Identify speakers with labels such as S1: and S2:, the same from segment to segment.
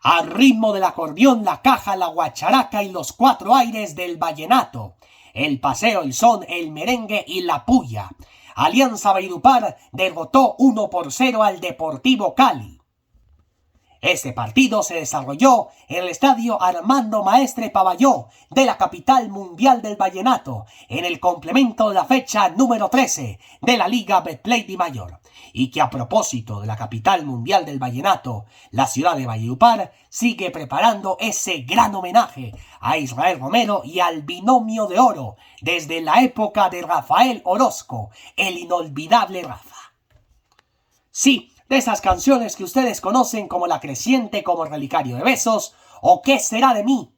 S1: Al ritmo del acordeón, la caja, la guacharaca y los cuatro aires del vallenato. El paseo, el son, el merengue y la puya. Alianza Valledupar derrotó 1-0 al Deportivo Cali. Este partido se desarrolló en el estadio Armando Maestre Pavalló de la capital mundial del vallenato, en el complemento de la fecha número 13 de la Liga Betplay Dimayor, y que a propósito de la capital mundial del vallenato, la ciudad de Valledupar sigue preparando ese gran homenaje a Israel Romero y al Binomio de Oro desde la época de Rafael Orozco, el inolvidable Rafa. Sí, de esas canciones que ustedes conocen como La Creciente, como Relicario de Besos o ¿Qué será de mí?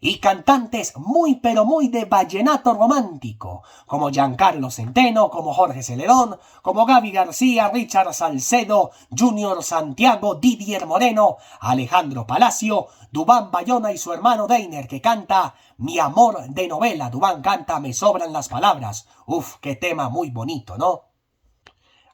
S1: Y cantantes muy pero muy de vallenato romántico, como Giancarlo Centeno, como Jorge Celedón, como Gaby García, Richard Salcedo, Junior Santiago, Didier Moreno, Alejandro Palacio, Duván Bayona y su hermano Deiner, que canta Mi amor de novela. Duván canta Me sobran las palabras. Uf, qué tema muy bonito, ¿no?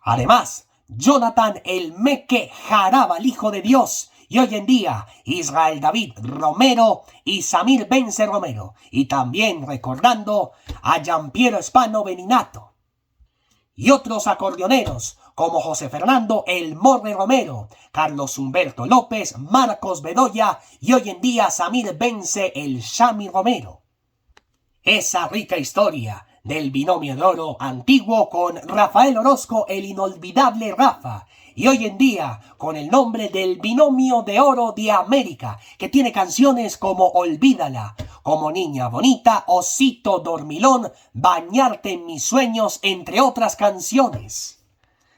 S1: Además, Jonathan el Meque Jaraba, el hijo de Dios, y hoy en día Israel David Romero y Samir Bence Romero, y también recordando a Giampiero Spano Beninato, y otros acordeoneros como José Fernando el Morre Romero, Carlos Humberto López, Marcos Bedoya y hoy en día Samir Bence el Shami Romero. Esa rica historia del Binomio de Oro antiguo con Rafael Orozco, el inolvidable Rafa, y hoy en día con el nombre del Binomio de Oro de América, que tiene canciones como Olvídala, como Niña Bonita, Osito Dormilón, Bañarte en mis sueños, entre otras canciones.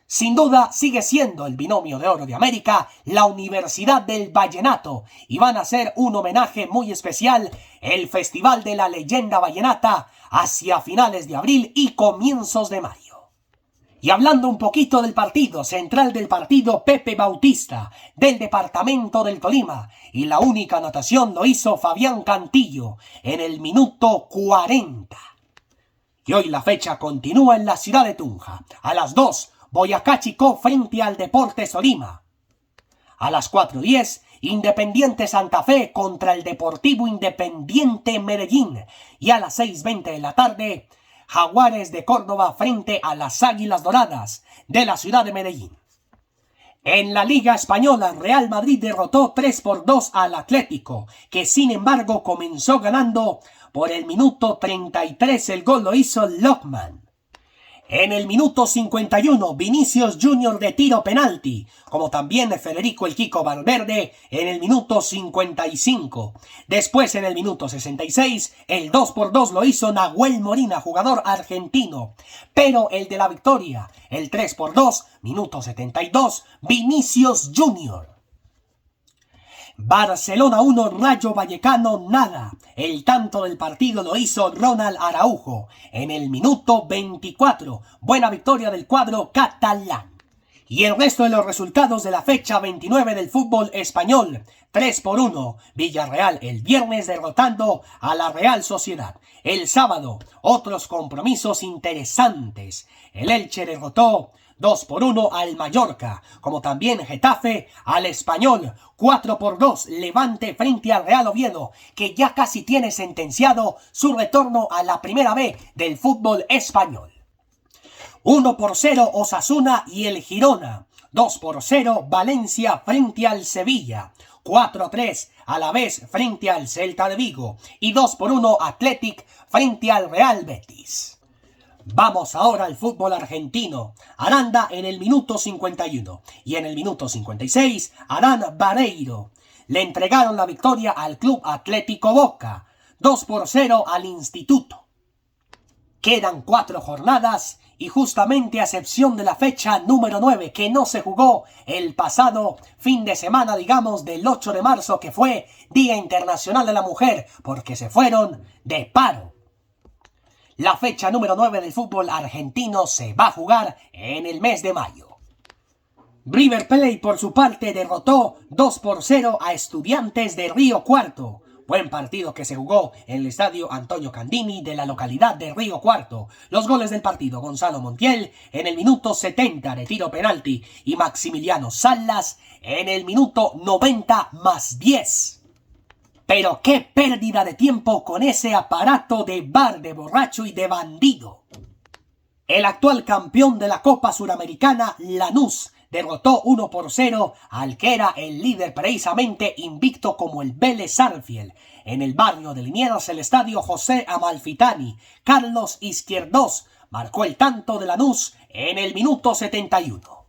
S1: Sin duda sigue siendo el Binomio de Oro de América la Universidad del Vallenato, y van a hacer un homenaje muy especial, el Festival de la Leyenda Vallenata, hacia finales de abril y comienzos de mayo. Y hablando un poquito del partido, central del partido Pepe Bautista, del departamento del Tolima, y la única anotación lo hizo Fabián Cantillo en el minuto 40. Y hoy la fecha continúa en la ciudad de Tunja. A las 2, Boyacá Chicó frente al Deportes Tolima. A las 4:10, Independiente Santa Fe contra el Deportivo Independiente Medellín. Y a las 6:20 de la tarde, Jaguares de Córdoba frente a las Águilas Doradas de la ciudad de Medellín. En la Liga Española, Real Madrid derrotó 3-2 al Atlético, que sin embargo comenzó ganando por el minuto 33. El gol lo hizo Lockman. En el minuto 51, Vinicius Junior de tiro penalti, como también Federico el Kiko Valverde en el minuto 55. Después, en el minuto 66, el 2-2 lo hizo Nahuel Molina, jugador argentino. Pero el de la victoria, el 3-2, minuto 72, Vinicius Junior. Barcelona 1, Rayo Vallecano nada. El tanto del partido lo hizo Ronald Araujo en el minuto 24. Buena victoria del cuadro catalán. Y el resto de los resultados de la fecha 29 del fútbol español. 3-1, Villarreal el viernes derrotando a la Real Sociedad. El sábado, otros compromisos interesantes. El Elche derrotó 2-1 al Mallorca, como también Getafe al Español. 4-2 Levante frente al Real Oviedo, que ya casi tiene sentenciado su retorno a la primera B del fútbol español. 1-0 Osasuna y el Girona. 2-0 Valencia frente al Sevilla. 4-3 Alavés frente al Celta de Vigo. Y 2-1 Athletic frente al Real Betis. Vamos ahora al fútbol argentino. Aranda en el minuto 51 y en el minuto 56, Adán Vareiro. Le entregaron la victoria al Club Atlético Boca, 2-0 al Instituto. Quedan 4 jornadas y justamente a excepción de la fecha número 9 que no se jugó el pasado fin de semana, digamos del 8 de marzo, que fue Día Internacional de la Mujer, porque se fueron de paro. La fecha número 9 del fútbol argentino se va a jugar en el mes de mayo. River Plate por su parte derrotó 2-0 a Estudiantes de Río Cuarto. Buen partido que se jugó en el estadio Antonio Candini de la localidad de Río Cuarto. Los goles del partido: Gonzalo Montiel en el minuto 70 de tiro penalti y Maximiliano Salas en el minuto 90 más 10. Pero qué pérdida de tiempo con ese aparato de bar, de borracho y de bandido. El actual campeón de la Copa Suramericana, Lanús, derrotó 1-0 al que era el líder precisamente invicto como el Vélez Sarsfield. En el barrio de Liniers, el estadio José Amalfitani, Carlos Izquierdos marcó el tanto de Lanús en el minuto 71.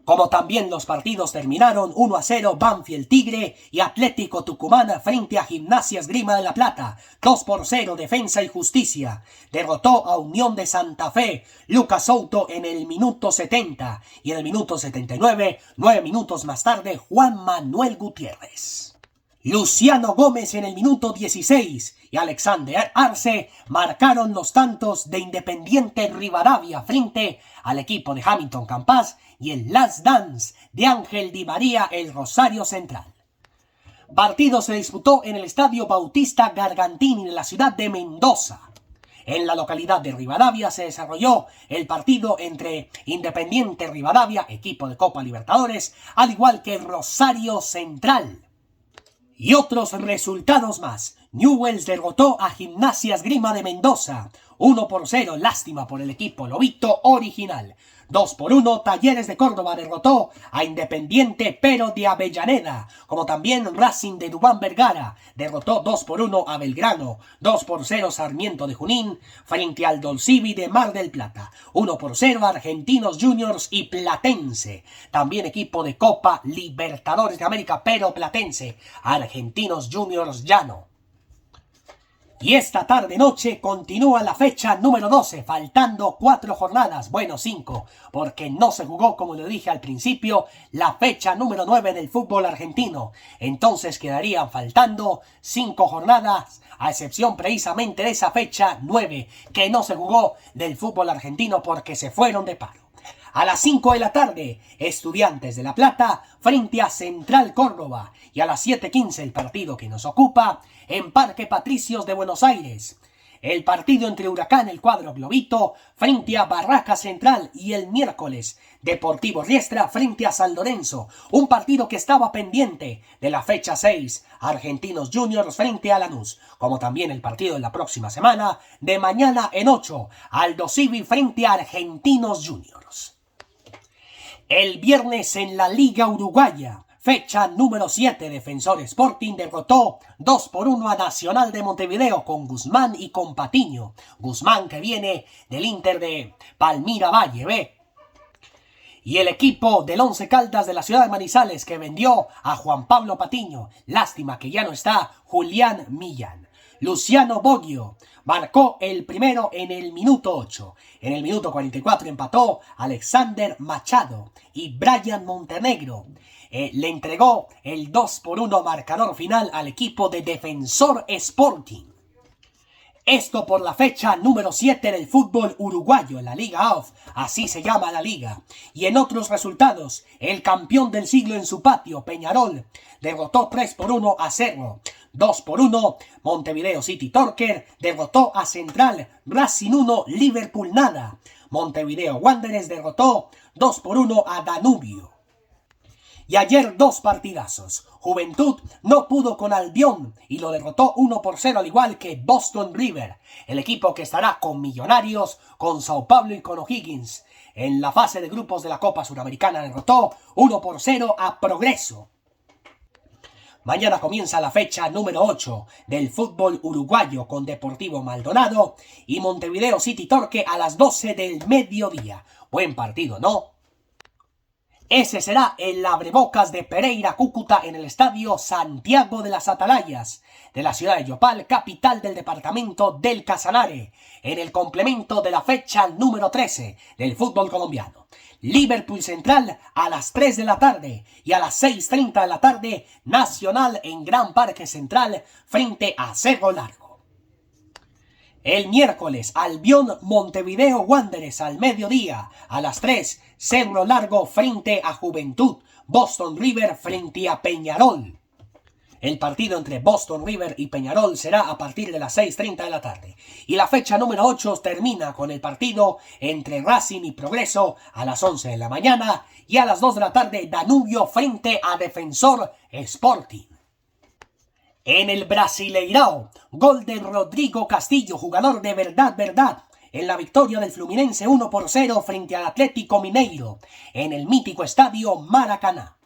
S1: Como también los partidos terminaron 1-0 Banfield Tigre y Atlético Tucumán frente a Gimnasia Esgrima de La Plata. 2-0 Defensa y Justicia derrotó a Unión de Santa Fe. Lucas Souto en el minuto 70 y en el minuto 79, 9 minutos más tarde, Juan Manuel Gutiérrez. Luciano Gómez en el minuto 16 y Alexander Arce marcaron los tantos de Independiente Rivadavia frente al equipo de Hamilton Campas y el Last Dance de Ángel Di María, el Rosario Central. Partido se disputó en el Estadio Bautista Gargantini de la ciudad de Mendoza. En la localidad de Rivadavia se desarrolló el partido entre Independiente Rivadavia, equipo de Copa Libertadores, al igual que Rosario Central. Y otros resultados más. Newell's derrotó a Gimnasia Esgrima de Mendoza 1-0, lástima por el equipo lobito original. 2-1, Talleres de Córdoba derrotó a Independiente Pero de Avellaneda, como también Racing de Dubán Vergara derrotó 2-1 a Belgrano. 2-0 Sarmiento de Junín frente al Dolcivi de Mar del Plata. 1-0 Argentinos Juniors y Platense, también equipo de Copa Libertadores de América, pero Platense. Argentinos Juniors Llano. Y esta tarde-noche continúa la fecha número 12, faltando 4 jornadas, bueno 5, porque no se jugó, como lo dije al principio, la fecha número 9 del fútbol argentino. Entonces quedarían faltando 5 jornadas, a excepción precisamente de esa fecha 9, que no se jugó del fútbol argentino porque se fueron de paro. A las 5 de la tarde, Estudiantes de La Plata frente a Central Córdoba. Y a las 7:15 el partido que nos ocupa en Parque Patricios de Buenos Aires. El partido entre Huracán, el cuadro Globito, frente a Barraca Central, y el miércoles Deportivo Riestra frente a San Lorenzo. Un partido que estaba pendiente de la fecha 6, Argentinos Juniors frente a Lanús. Como también el partido de la próxima semana, de mañana en 8, Aldo Civi frente a Argentinos Juniors. El viernes en la Liga Uruguaya, fecha número 7, Defensor Sporting derrotó 2-1 a Nacional de Montevideo con Guzmán y con Patiño. Guzmán, que viene del Inter de Palmira Valle, ¿ve? Y el equipo del Once Caldas de la ciudad de Manizales, que vendió a Juan Pablo Patiño. Lástima que ya no está Julián Millán. Luciano Boggio marcó el primero en el minuto 8. En el minuto 44 empató Alexander Machado y Brian Montenegro le entregó el 2-1 marcador final al equipo de Defensor Sporting. Esto por la fecha número 7 del fútbol uruguayo en la Liga AUF, así se llama la liga. Y en otros resultados, el campeón del siglo en su patio, Peñarol, derrotó 3-1 a Cerro. 2-1, Montevideo City Torquer derrotó a Central. Racing 1, Liverpool nada. Montevideo Wanderers derrotó 2-1 a Danubio. Y ayer 2 partidazos. Juventud no pudo con Albion y lo derrotó 1-0, al igual que Boston River, el equipo que estará con Millonarios, con Sao Paulo y con O'Higgins. En la fase de grupos de la Copa Suramericana derrotó 1-0 a Progreso. Mañana comienza la fecha número 8 del fútbol uruguayo con Deportivo Maldonado y Montevideo City Torque a las 12 del mediodía. Buen partido, ¿no? Ese será el abrebocas de Pereira Cúcuta en el estadio Santiago de las Atalayas de la ciudad de Yopal, capital del departamento del Casanare, en el complemento de la fecha número 13 del fútbol colombiano. Liverpool Central a las 3 de la tarde y a las 6:30 de la tarde Nacional en Gran Parque Central frente a Cerro Largo. El miércoles, Albion Montevideo Wanderers al mediodía. A las 3, Cerro Largo frente a Juventud. Boston River frente a Peñarol. El partido entre Boston River y Peñarol será a partir de las 6:30 de la tarde. Y la fecha número 8 termina con el partido entre Racing y Progreso a las 11 de la mañana y a las 2 de la tarde Danubio frente a Defensor Sporting. En el Brasileirao, gol de Rodrigo Castillo, jugador de verdad, en la victoria del Fluminense 1-0 frente al Atlético Mineiro, en el mítico estadio Maracaná.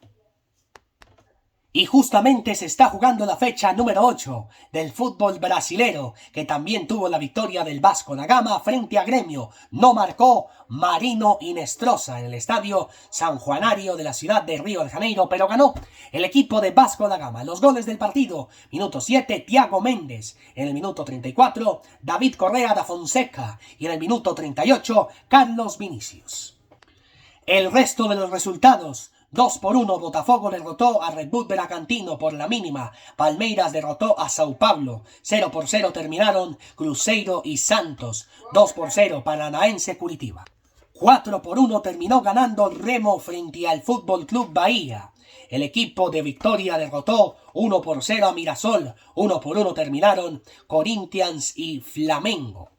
S1: Y justamente se está jugando la fecha número 8 del fútbol brasilero, que también tuvo la victoria del Vasco da Gama frente a Gremio. No marcó Marino Inestrosa en el estadio San Juanario de la ciudad de Río de Janeiro, pero ganó el equipo de Vasco da Gama. Los goles del partido: minuto 7, Thiago Méndez; en el minuto 34, David Correa da Fonseca; y en el minuto 38, Carlos Vinicius. El resto de los resultados: 2-1 Botafogo derrotó a Red Bull Bragantino por la mínima. Palmeiras derrotó a Sao Paulo. 0-0 terminaron Cruzeiro y Santos. 2-0 Paranaense Curitiba. 4-1 terminó ganando Remo frente al Fútbol Club Bahía. El equipo de Victoria derrotó 1-0 a Mirasol. 1-1 terminaron Corinthians y Flamengo.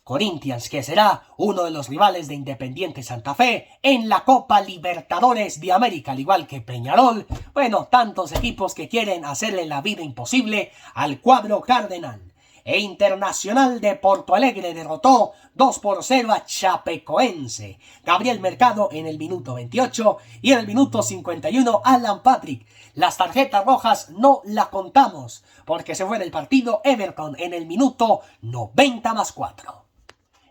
S1: Corinthians, que será uno de los rivales de Independiente Santa Fe en la Copa Libertadores de América, al igual que Peñarol. Bueno, tantos equipos que quieren hacerle la vida imposible al cuadro cardenal. E Internacional de Porto Alegre derrotó 2-0 a Chapecoense. Gabriel Mercado en el minuto 28 y en el minuto 51 Alan Patrick. Las tarjetas rojas no la contamos porque se fue del partido Everton en el minuto 90+4.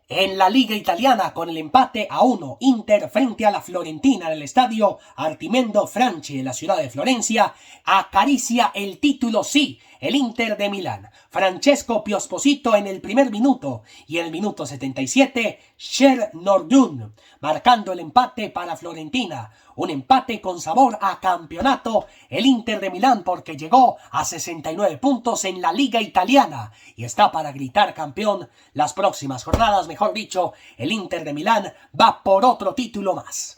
S1: En la Liga Italiana, con el empate a 1, Inter frente a la Fiorentina en el estadio Artimendo Franchi de la ciudad de Florencia, acaricia el título, sí, el Inter de Milán. Francesco Piosposito en el primer minuto y en el minuto 77, Sher Nordun, marcando el empate para Florentina. Un empate con sabor a campeonato, el Inter de Milán, porque llegó a 69 puntos en la Liga Italiana y está para gritar campeón las próximas jornadas. Mejor dicho, el Inter de Milán va por otro título más.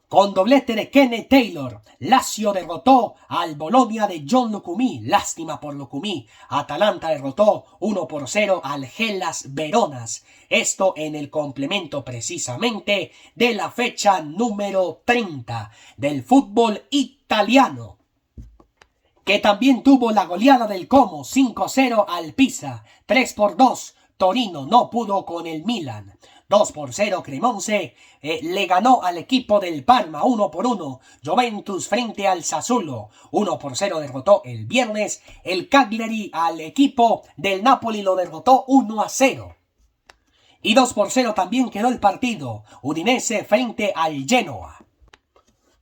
S1: Con doblete de Kenneth Taylor, Lazio derrotó al Bologna de John Lucumí. Lástima por Lucumí. Atalanta derrotó 1-0 al Hellas Veronas. Esto en el complemento precisamente de la fecha número 30 del fútbol italiano, que también tuvo la goleada del Como 5-0 al Pisa. 3-2 Torino no pudo con el Milan. 2-0 Cremonese le ganó al equipo del Parma. 1-1 Juventus frente al Sassuolo. 1-0 derrotó el viernes el Cagliari al equipo del Napoli, lo derrotó 1-0. Y 2-0 también quedó el partido Udinese frente al Genoa.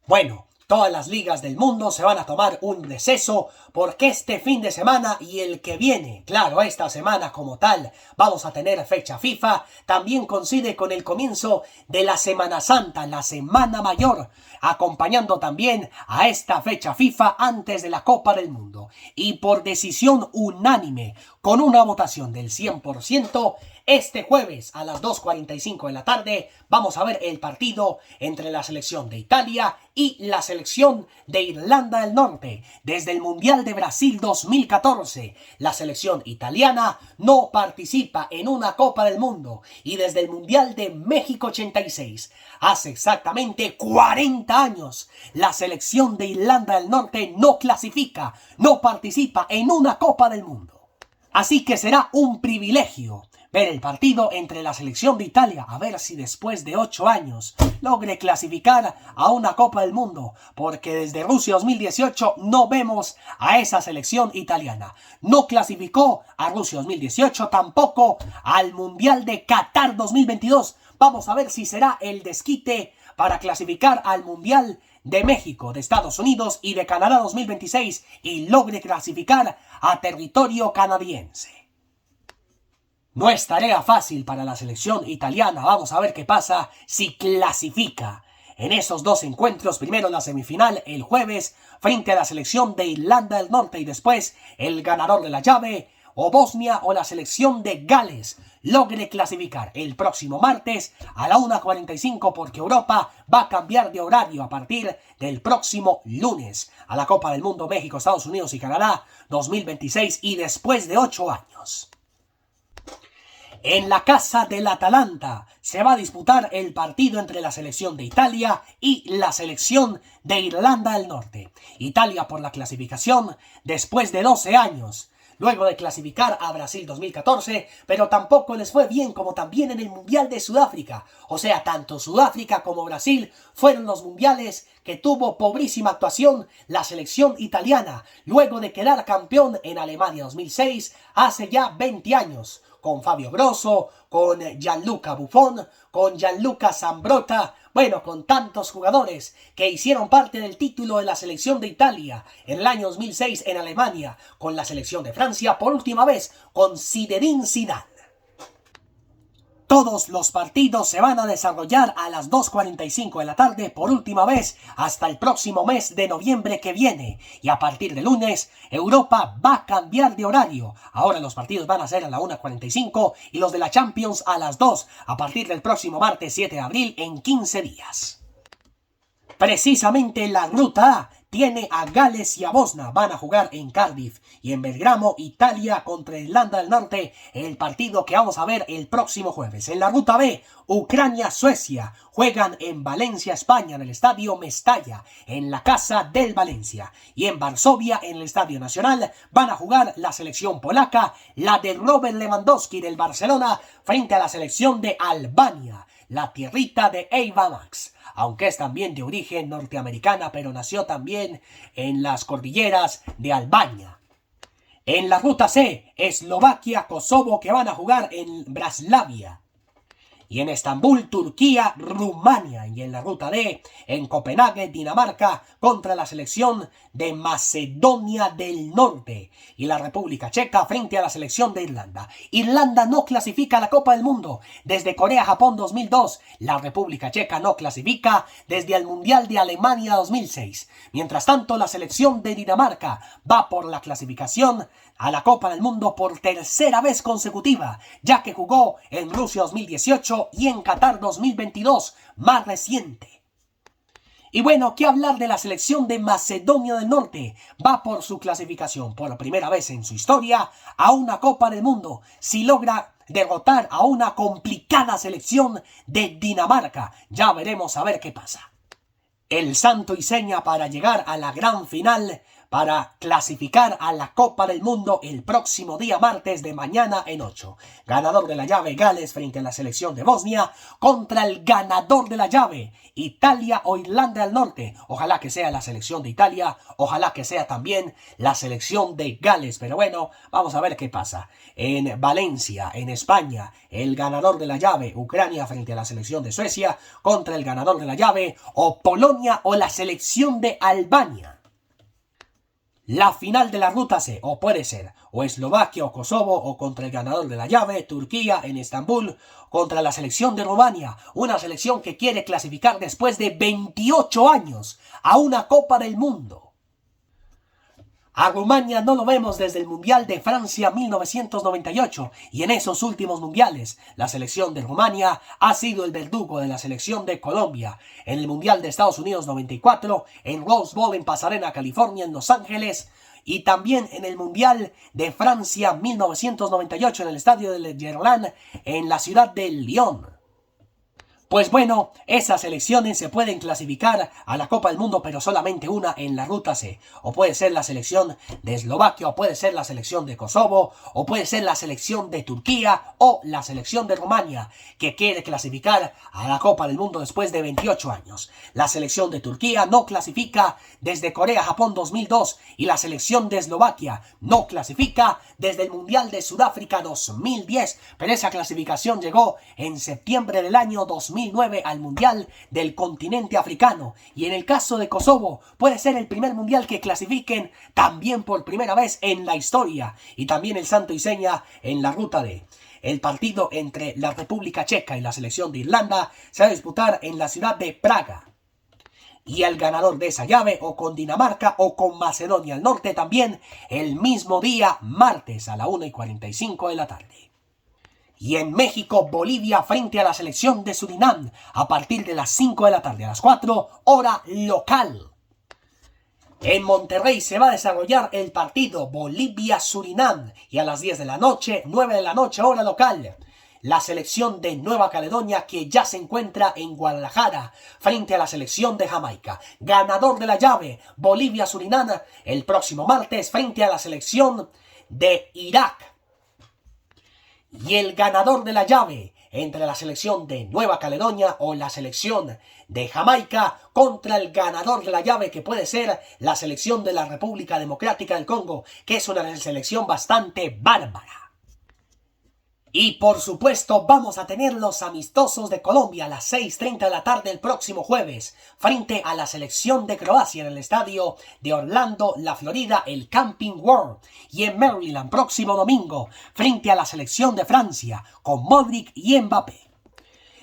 S1: Bueno, todas las ligas del mundo se van a tomar un receso porque este fin de semana y el que viene, claro, esta semana como tal, vamos a tener fecha FIFA. También coincide con el comienzo de la Semana Santa, la Semana Mayor, acompañando también a esta fecha FIFA antes de la Copa del Mundo. Y por decisión unánime, con una votación del 100%, este jueves a las 2:45 de la tarde vamos a ver el partido entre la selección de Italia y la selección de Irlanda del Norte. Desde el Mundial de Brasil 2014, la selección italiana no participa en una Copa del Mundo. Y desde el Mundial de México 86, hace exactamente 40 años, la selección de Irlanda del Norte no clasifica, no participa en una Copa del Mundo. Así que será un privilegio ver el partido entre la selección de Italia, a ver si después de 8 años logre clasificar a una Copa del Mundo, porque desde Rusia 2018 no vemos a esa selección italiana. No clasificó a Rusia 2018, tampoco al Mundial de Qatar 2022. Vamos a ver si será el desquite para clasificar al Mundial de México, de Estados Unidos y de Canadá 2026 y logre clasificar a territorio canadiense. No es tarea fácil para la selección italiana. Vamos a ver qué pasa si clasifica en esos dos encuentros. Primero la semifinal el jueves frente a la selección de Irlanda del Norte y después el ganador de la llave o Bosnia o la selección de Gales logre clasificar el próximo martes a la 1:45, porque Europa va a cambiar de horario a partir del próximo lunes a la Copa del Mundo México, Estados Unidos y Canadá 2026 y después de 8 años. En la casa del Atalanta se va a disputar el partido entre la selección de Italia y la selección de Irlanda del Norte. Italia por la clasificación después de 12 años. Luego de clasificar a Brasil 2014, pero tampoco les fue bien como también en el Mundial de Sudáfrica. O sea, tanto Sudáfrica como Brasil fueron los mundiales que tuvo pobrísima actuación la selección italiana, luego de quedar campeón en Alemania 2006 hace ya 20 años, con Fabio Grosso, con Gianluca Buffon, con Gianluca Zambrotta, bueno, con tantos jugadores que hicieron parte del título de la selección de Italia en el año 2006 en Alemania, con la selección de Francia por última vez con Zinedine Zidane. Todos los partidos se van a desarrollar a las 2:45 de la tarde por última vez hasta el próximo mes de noviembre que viene. Y a partir de lunes, Europa va a cambiar de horario. Ahora los partidos van a ser a la 1:45 y los de la Champions a las 2 a partir del próximo martes 7 de abril en 15 días. Precisamente la Ruta A tiene a Gales y a Bosnia. Van a jugar en Cardiff y en Belgrano, Italia contra Irlanda del Norte, el partido que vamos a ver el próximo jueves. En la Ruta B, Ucrania-Suecia juegan en Valencia, España, en el Estadio Mestalla, en la casa del Valencia. Y en Varsovia, en el Estadio Nacional, van a jugar la selección polaca, la de Robert Lewandowski del Barcelona, frente a la selección de Albania, la tierrita de Eva Max, aunque es también de origen norteamericana, pero nació también en las cordilleras de Albania. En la Ruta C, Eslovaquia, Kosovo, que van a jugar en Braslavia. Y en Estambul, Turquía, Rumania. Y en la Ruta D, en Copenhague, Dinamarca, contra la selección de Macedonia del Norte. Y la República Checa frente a la selección de Irlanda. Irlanda no clasifica a la Copa del Mundo desde Corea-Japón 2002. La República Checa no clasifica desde el Mundial de Alemania 2006. Mientras tanto, la selección de Dinamarca va por la clasificación a la Copa del Mundo por tercera vez consecutiva, ya que jugó en Rusia 2018 y en Qatar 2022, más reciente. Y bueno, ¿qué hablar de la selección de Macedonia del Norte? Va por su clasificación por primera vez en su historia a una Copa del Mundo, si logra derrotar a una complicada selección de Dinamarca. Ya veremos a ver qué pasa. El santo y seña para llegar a la gran final, para clasificar a la Copa del Mundo el próximo día martes de mañana en 8. Ganador de la llave Gales frente a la selección de Bosnia contra el ganador de la llave Italia o Irlanda del Norte. Ojalá que sea la selección de Italia, ojalá que sea también la selección de Gales. Pero bueno, vamos a ver qué pasa. En Valencia, en España, el ganador de la llave Ucrania frente a la selección de Suecia contra el ganador de la llave o Polonia o la selección de Albania. La final de la Ruta C, o puede ser o Eslovaquia o Kosovo, o contra el ganador de la llave, Turquía en Estambul, contra la selección de Rumania, una selección que quiere clasificar después de 28 años a una Copa del Mundo. A Rumania no lo vemos desde el Mundial de Francia 1998 y en esos últimos mundiales la selección de Rumania ha sido el verdugo de la selección de Colombia. En el Mundial de Estados Unidos 94, en Rose Bowl en Pasadena, California, en Los Ángeles, y también en el Mundial de Francia 1998 en el Estadio de Gerland en la ciudad de Lyon. Pues bueno, esas selecciones se pueden clasificar a la Copa del Mundo, pero solamente una en la Ruta C. O puede ser la selección de Eslovaquia, o puede ser la selección de Kosovo, o puede ser la selección de Turquía, o la selección de Rumania, que quiere clasificar a la Copa del Mundo después de 28 años. La selección de Turquía no clasifica desde Corea-Japón 2002, y la selección de Eslovaquia no clasifica desde el Mundial de Sudáfrica 2010, pero esa clasificación llegó en septiembre del año 2009 al Mundial del continente africano. Y en el caso de Kosovo, puede ser el primer mundial que clasifiquen también por primera vez en la historia. Y también el santo y seña en la Ruta D. El partido entre la República Checa y la selección de Irlanda se va a disputar en la ciudad de Praga. Y el ganador de esa llave, o con Dinamarca o con Macedonia del Norte también, el mismo día, martes a la 1:45 de la tarde. Y en México, Bolivia frente a la selección de Surinam, a partir de las 5 de la tarde a las 4, hora local. En Monterrey se va a desarrollar el partido Bolivia-Surinam y a las 10 de la noche, 9 de la noche, hora local. La selección de Nueva Caledonia, que ya se encuentra en Guadalajara frente a la selección de Jamaica. Ganador de la llave Bolivia-Surinam el próximo martes frente a la selección de Irak. Y el ganador de la llave entre la selección de Nueva Caledonia o la selección de Jamaica contra el ganador de la llave, que puede ser la selección de la República Democrática del Congo, que es una selección bastante bárbara. Y por supuesto vamos a tener los amistosos de Colombia a las 6:30 de la tarde el próximo jueves frente a la selección de Croacia en el estadio de Orlando, la Florida, el Camping World. Y en Maryland próximo domingo frente a la selección de Francia con Modric y Mbappé.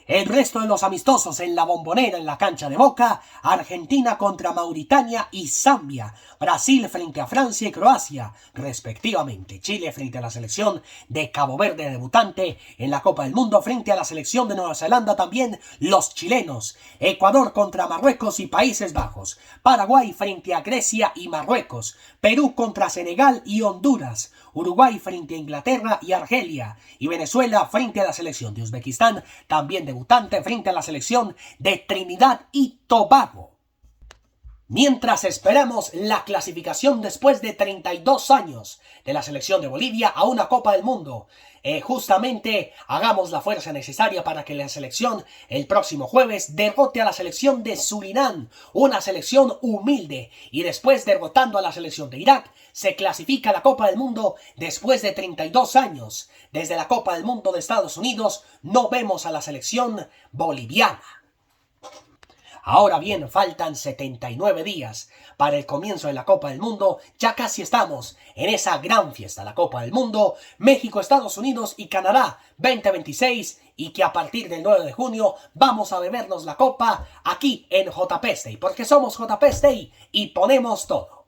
S1: El resto de los amistosos en la Bombonera, en la cancha de Boca, Argentina contra Mauritania y Zambia, Brasil frente a Francia y Croacia, respectivamente, Chile frente a la selección de Cabo Verde debutante en la Copa del Mundo frente a la selección de Nueva Zelanda también los chilenos, Ecuador contra Marruecos y Países Bajos, Paraguay frente a Grecia y Marruecos, Perú contra Senegal y Honduras, Uruguay frente a Inglaterra y Argelia, y Venezuela frente a la selección de Uzbekistán, también debutante frente a la selección de Trinidad y Tobago. Mientras esperamos la clasificación después de 32 años de la selección de Bolivia a una Copa del Mundo, justamente hagamos la fuerza necesaria para que la selección el próximo jueves derrote a la selección de Surinam, una selección humilde, y después derrotando a la selección de Irak, se clasifica a la Copa del Mundo después de 32 años. Desde la Copa del Mundo de Estados Unidos no vemos a la selección boliviana. Ahora bien, faltan 79 días para el comienzo de la Copa del Mundo. Ya casi estamos en esa gran fiesta, la Copa del Mundo. México, Estados Unidos y Canadá 2026. Y que a partir del 9 de junio vamos a bebernos la copa aquí en JP Stay. Porque somos JP Stay y ponemos todo.